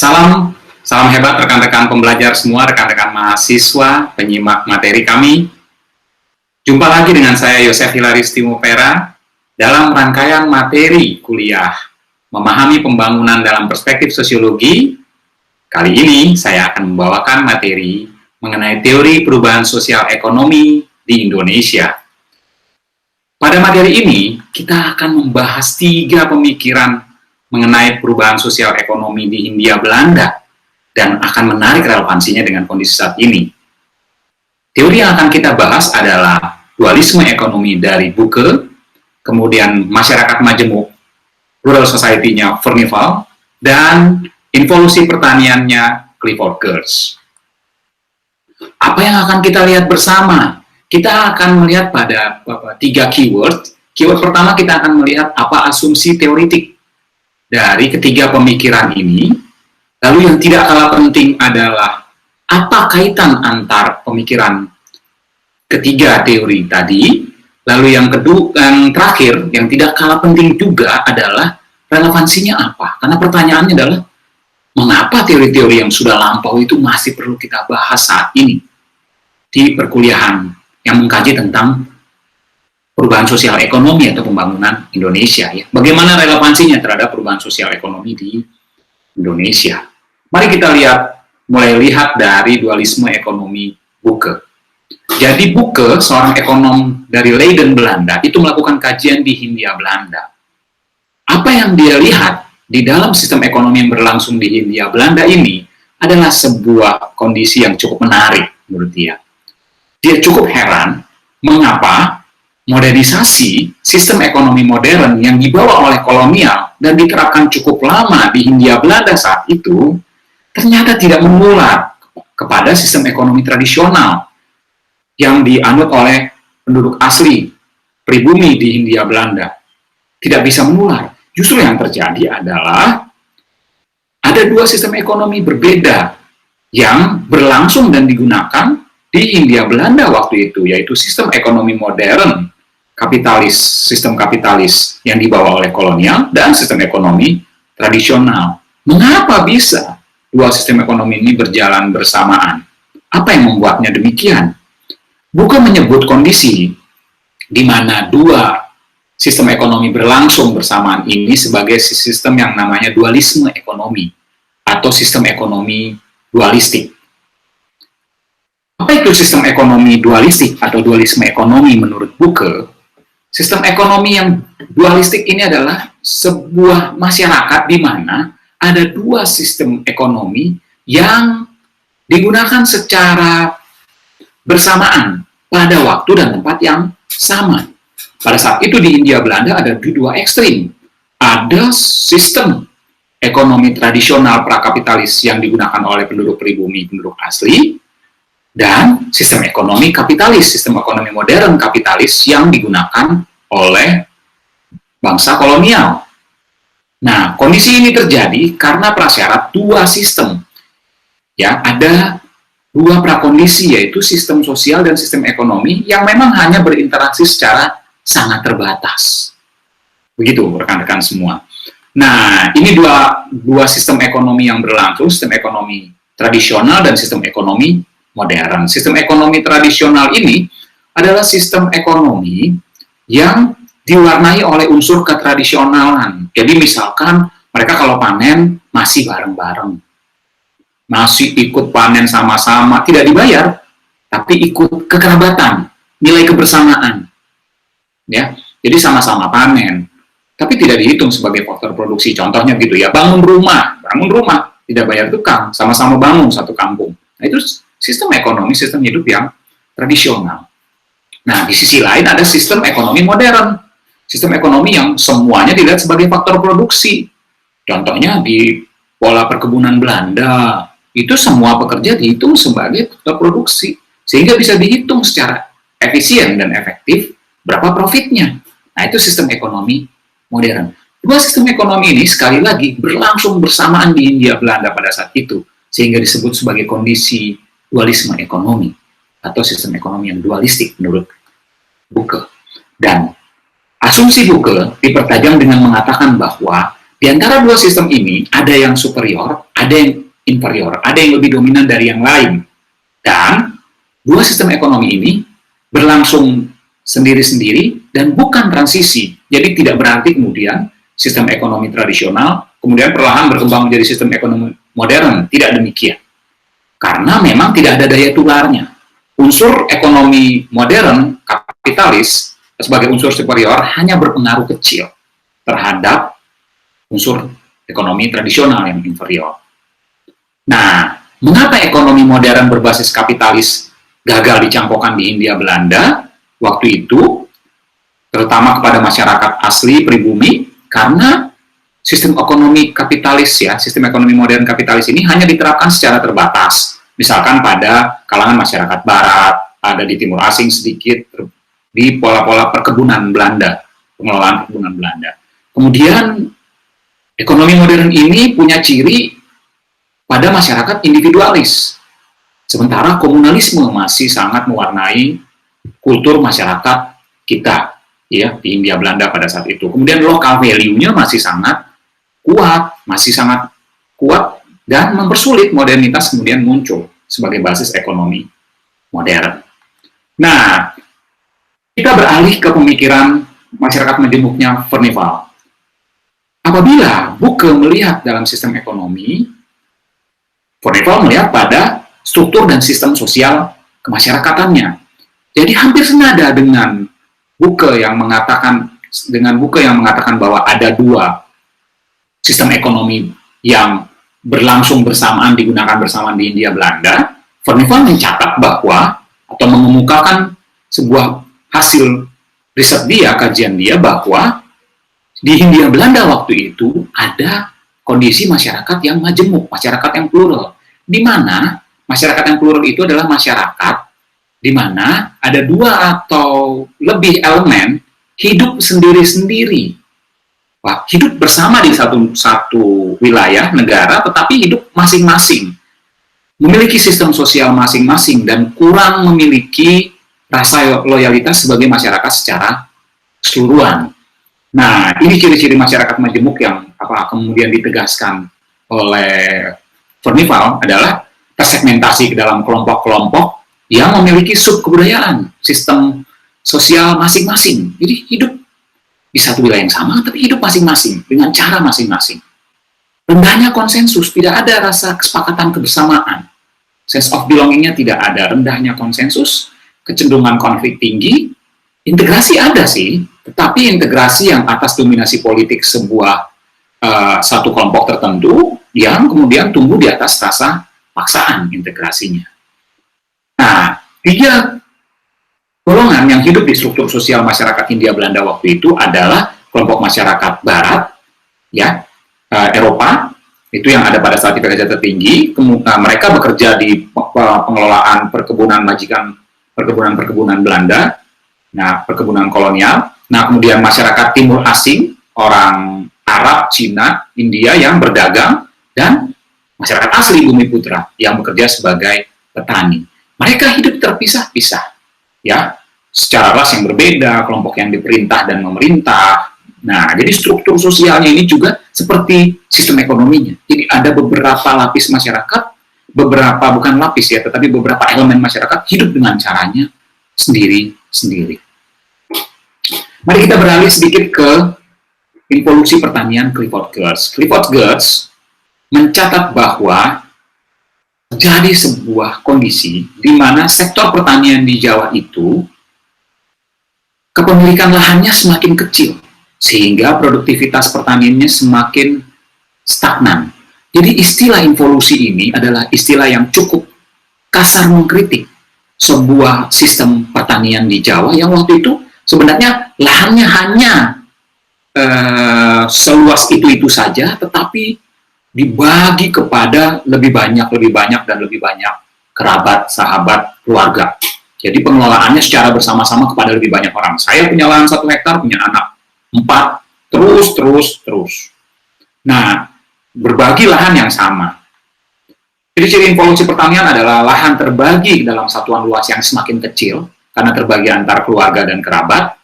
Salam, salam hebat rekan-rekan pembelajar semua, rekan-rekan mahasiswa, penyimak materi kami. Jumpa lagi dengan saya Yosef Hilaris Timopera dalam rangkaian materi kuliah Memahami Pembangunan dalam Perspektif Sosiologi. Kali ini saya akan membawakan materi mengenai teori perubahan sosial ekonomi di Indonesia. Pada materi ini, kita akan membahas 3 pemikiran mengenai perubahan sosial ekonomi di Hindia Belanda dan akan menarik relevansinya dengan kondisi saat ini. Teori yang akan kita bahas adalah dualisme ekonomi dari Bucke, kemudian masyarakat majemuk, rural society-nya Furnival, dan involusi pertaniannya Clifford Geertz. Apa yang akan kita lihat bersama? Kita akan melihat pada 3 keyword. Keyword pertama kita akan melihat apa asumsi teoritik dari ketiga pemikiran ini. Lalu yang tidak kalah penting adalah apa kaitan antar pemikiran ketiga teori tadi. Lalu yang terakhir, yang tidak kalah penting juga adalah relevansinya apa. Karena pertanyaannya adalah, mengapa teori-teori yang sudah lampau itu masih perlu kita bahas saat ini di perkuliahan yang mengkaji tentang perubahan sosial ekonomi atau pembangunan Indonesia. Ya. Bagaimana relevansinya terhadap perubahan sosial ekonomi di Indonesia? Mari kita mulai lihat dari dualisme ekonomi Bucke. Jadi Bucke, seorang ekonom dari Leiden, Belanda, itu melakukan kajian di Hindia Belanda. Apa yang dia lihat di dalam sistem ekonomi yang berlangsung di Hindia Belanda ini adalah sebuah kondisi yang cukup menarik menurut dia. Dia cukup heran mengapa modernisasi sistem ekonomi modern yang dibawa oleh kolonial dan diterapkan cukup lama di Hindia Belanda saat itu ternyata tidak menular kepada sistem ekonomi tradisional yang dianut oleh penduduk asli pribumi di Hindia Belanda. Tidak bisa menular. Justru yang terjadi adalah ada 2 sistem ekonomi berbeda yang berlangsung dan digunakan di Hindia Belanda waktu itu, yaitu sistem ekonomi modern, sistem kapitalis yang dibawa oleh kolonial, dan sistem ekonomi tradisional. Mengapa bisa 2 sistem ekonomi ini berjalan bersamaan? Apa yang membuatnya demikian? Bucke menyebut kondisi di mana 2 sistem ekonomi berlangsung bersamaan ini sebagai sistem yang namanya dualisme ekonomi atau sistem ekonomi dualistik. Apa itu sistem ekonomi dualistik atau dualisme ekonomi menurut Bucke? Sistem ekonomi yang dualistik ini adalah sebuah masyarakat di mana ada 2 sistem ekonomi yang digunakan secara bersamaan pada waktu dan tempat yang sama. Pada saat itu di Hindia Belanda ada 2 ekstrim. Ada sistem ekonomi tradisional prakapitalis yang digunakan oleh penduduk pribumi, penduduk asli, dan sistem ekonomi kapitalis, sistem ekonomi modern kapitalis yang digunakan oleh bangsa kolonial. Nah, kondisi ini terjadi karena prasyarat 2 sistem. Ya, ada 2 prakondisi, yaitu sistem sosial dan sistem ekonomi yang memang hanya berinteraksi secara sangat terbatas. Begitu, rekan-rekan semua. Nah, ini dua sistem ekonomi yang berlangsung, sistem ekonomi tradisional dan sistem ekonomi modern. Sistem ekonomi tradisional ini adalah sistem ekonomi yang diwarnai oleh unsur ketradisionalan. Jadi misalkan mereka kalau panen masih bareng-bareng, masih ikut panen sama-sama, tidak dibayar, tapi ikut kekerabatan, nilai kebersamaan. Ya, jadi sama-sama panen, tapi tidak dihitung sebagai faktor produksi. Contohnya gitu ya, bangun rumah, tidak bayar tukang, sama-sama bangun satu kampung. Nah, itu sistem ekonomi, sistem hidup yang tradisional. Nah, di sisi lain ada sistem ekonomi modern. Sistem ekonomi yang semuanya dilihat sebagai faktor produksi. Contohnya di pola perkebunan Belanda, itu semua pekerja dihitung sebagai faktor produksi. Sehingga bisa dihitung secara efisien dan efektif berapa profitnya. Nah, itu sistem ekonomi modern. 2 sistem ekonomi ini sekali lagi berlangsung bersamaan di Hindia Belanda pada saat itu. Sehingga disebut sebagai kondisi dualisme ekonomi atau sistem ekonomi yang dualistik menurut Bucke. Dan asumsi Bucke dipertajam dengan mengatakan bahwa Di antara dua sistem ini, ada yang superior, ada yang inferior, ada yang lebih dominan dari yang lain. Dan dua sistem ekonomi ini berlangsung sendiri-sendiri dan bukan transisi. Jadi tidak berarti kemudian sistem ekonomi tradisional kemudian perlahan berkembang menjadi sistem ekonomi modern. Tidak demikian. Karena memang tidak ada daya tularnya. Unsur ekonomi modern, kapitalis, sebagai unsur superior hanya berpengaruh kecil terhadap unsur ekonomi tradisional yang inferior. Nah, mengapa ekonomi modern berbasis kapitalis gagal dicangkokkan di Hindia Belanda waktu itu, terutama kepada masyarakat asli pribumi, karena sistem ekonomi kapitalis sistem ekonomi modern kapitalis ini hanya diterapkan secara terbatas. Misalkan pada kalangan masyarakat barat, ada di timur asing sedikit, di pola-pola perkebunan Belanda, pengelolaan perkebunan Belanda. Kemudian, ekonomi modern ini punya ciri pada masyarakat individualis. Sementara komunalisme masih sangat mewarnai kultur masyarakat kita ya di Hindia Belanda pada saat itu. Kemudian local value-nya masih sangat kuat dan mempersulit modernitas kemudian muncul sebagai basis ekonomi modern. Nah, kita beralih ke pemikiran masyarakat majemuknya Furnival. Apabila Buke melihat dalam sistem ekonomi, Furnival melihat pada struktur dan sistem sosial kemasyarakatannya. Jadi hampir senada dengan Buke yang mengatakan bahwa ada dua sistem ekonomi yang berlangsung bersamaan, digunakan bersamaan di Hindia Belanda. Furnival mencatat bahwa atau mengemukakan sebuah hasil riset dia, kajian dia, bahwa di Hindia Belanda waktu itu ada kondisi masyarakat yang majemuk, masyarakat yang plural, di mana masyarakat yang plural itu adalah masyarakat di mana ada dua atau lebih elemen hidup sendiri-sendiri. Wah, hidup bersama di satu wilayah negara, tetapi hidup masing-masing, memiliki sistem sosial masing-masing dan kurang memiliki rasa loyalitas sebagai masyarakat secara keseluruhan. Nah, ini ciri-ciri masyarakat majemuk yang kemudian ditegaskan oleh Furnival adalah tersegmentasi ke dalam kelompok-kelompok yang memiliki subkebudayaan, sistem sosial masing-masing. Jadi hidup di satu wilayah yang sama, tapi hidup masing-masing dengan cara masing-masing. Rendahnya konsensus, tidak ada rasa kesepakatan kebersamaan. Sense of belonging-nya tidak ada, rendahnya konsensus, kecenderungan konflik tinggi. Integrasi ada sih, tetapi integrasi yang atas dominasi politik sebuah satu kelompok tertentu yang kemudian tumbuh di atas rasa paksaan integrasinya. Nah, tiga golongan yang hidup di struktur sosial masyarakat Hindia Belanda waktu itu adalah kelompok masyarakat Barat, Eropa, itu yang ada pada saat di derajat tertinggi. Mereka bekerja di pengelolaan perkebunan perkebunan Belanda. Nah, perkebunan kolonial. Nah, kemudian masyarakat timur asing, orang Arab, Cina, India yang berdagang, dan masyarakat asli Bumi Putra yang bekerja sebagai petani. Mereka hidup terpisah-pisah, ya, secara ras yang berbeda, kelompok yang diperintah dan memerintah. Nah, jadi struktur sosialnya ini juga seperti sistem ekonominya. Jadi ada beberapa lapis masyarakat, bukan lapis ya, tetapi beberapa elemen masyarakat hidup dengan caranya sendiri-sendiri. Mari kita beralih sedikit ke involusi pertanian Clifford Geertz. Clifford Geertz mencatat bahwa terjadi sebuah kondisi di mana sektor pertanian di Jawa itu kepemilikan lahannya semakin kecil, sehingga produktivitas pertaniannya semakin stagnan. Jadi istilah involusi ini adalah istilah yang cukup kasar mengkritik sebuah sistem pertanian di Jawa yang waktu itu sebenarnya lahannya hanya seluas itu saja, tetapi dibagi kepada lebih banyak kerabat, sahabat, keluarga. Jadi pengelolaannya secara bersama-sama kepada lebih banyak orang. Saya punya lahan 1 hektar, punya anak 4, terus. Nah, berbagi lahan yang sama. Jadi ciri involusi pertanian adalah lahan terbagi dalam satuan luas yang semakin kecil, karena terbagi antar keluarga dan kerabat.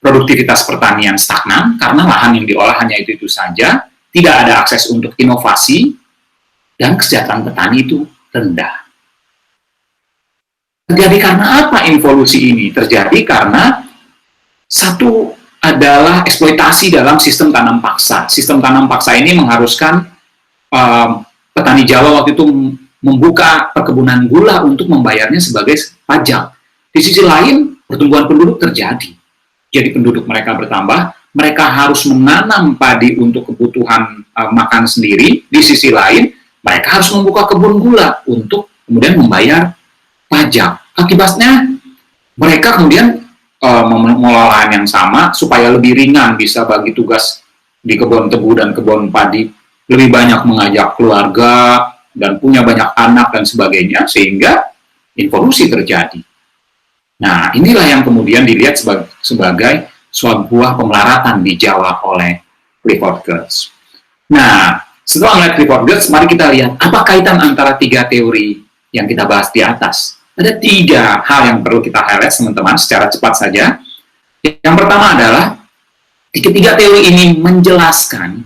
Produktivitas pertanian stagnan, karena lahan yang diolah hanya itu saja, tidak ada akses untuk inovasi, dan kesejahteraan petani itu rendah. Terjadi karena apa evolusi ini? Terjadi karena satu adalah eksploitasi dalam sistem tanam paksa. Sistem tanam paksa ini mengharuskan petani Jawa waktu itu membuka perkebunan gula untuk membayarnya sebagai pajak. Di sisi lain, pertumbuhan penduduk terjadi. Jadi penduduk mereka bertambah, mereka harus menanam padi untuk kebutuhan makan sendiri. Di sisi lain, mereka harus membuka kebun gula untuk kemudian membayar pajak. Akibatnya, mereka kemudian mengelola lahan yang sama supaya lebih ringan bisa bagi tugas di kebun tebu dan kebun padi, lebih banyak mengajak keluarga dan punya banyak anak dan sebagainya, sehingga involusi terjadi. Nah, inilah yang kemudian dilihat sebagai sebuah pemelaratan di Jawa oleh Clifford Geertz. Nah, setelah melihat Clifford Geertz, mari kita lihat apa kaitan antara tiga teori yang kita bahas di atas. Ada tiga hal yang perlu kita highlight, teman-teman, secara cepat saja. Yang pertama adalah, ketiga teori ini menjelaskan,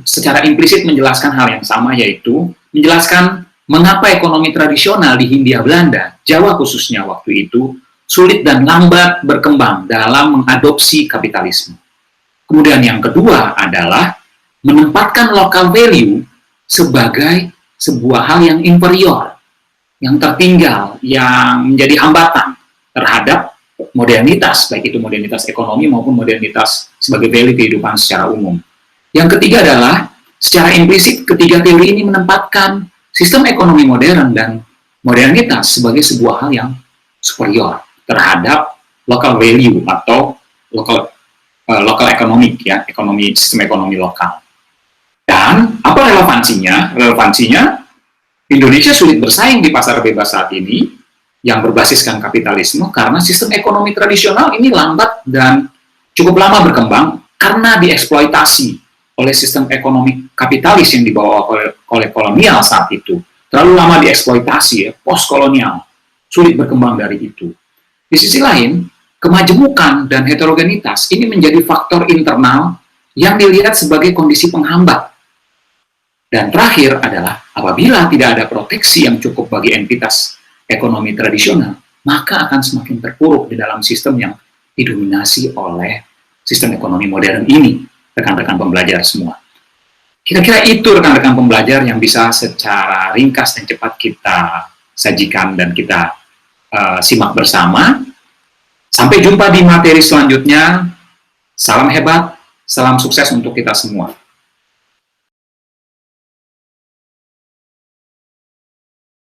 secara implisit menjelaskan hal yang sama, yaitu menjelaskan mengapa ekonomi tradisional di Hindia Belanda, Jawa khususnya waktu itu, sulit dan lambat berkembang dalam mengadopsi kapitalisme. Kemudian yang kedua adalah menempatkan local value sebagai sebuah hal yang inferior, yang tertinggal, yang menjadi hambatan terhadap modernitas, baik itu modernitas ekonomi maupun modernitas sebagai value kehidupan secara umum. Yang ketiga adalah, secara implisit, ketiga teori ini menempatkan sistem ekonomi modern dan modernitas sebagai sebuah hal yang superior terhadap local value atau local economic, ya, sistem ekonomi lokal. Dan apa relevansinya? Relevansinya, Indonesia sulit bersaing di pasar bebas saat ini yang berbasiskan kapitalisme karena sistem ekonomi tradisional ini lambat dan cukup lama berkembang karena dieksploitasi oleh sistem ekonomi kapitalis yang dibawa oleh kolonial saat itu. Terlalu lama dieksploitasi, ya, post-kolonial. Sulit berkembang dari itu. Di sisi lain, kemajemukan dan heterogenitas ini menjadi faktor internal yang dilihat sebagai kondisi penghambat. Dan terakhir adalah, apabila tidak ada proteksi yang cukup bagi entitas ekonomi tradisional, maka akan semakin terpuruk di dalam sistem yang didominasi oleh sistem ekonomi modern ini. Rekan-rekan pembelajar semua. Kira-kira itu rekan-rekan pembelajar yang bisa secara ringkas dan cepat kita sajikan dan kita simak bersama. Sampai jumpa di materi selanjutnya. Salam hebat, salam sukses untuk kita semua.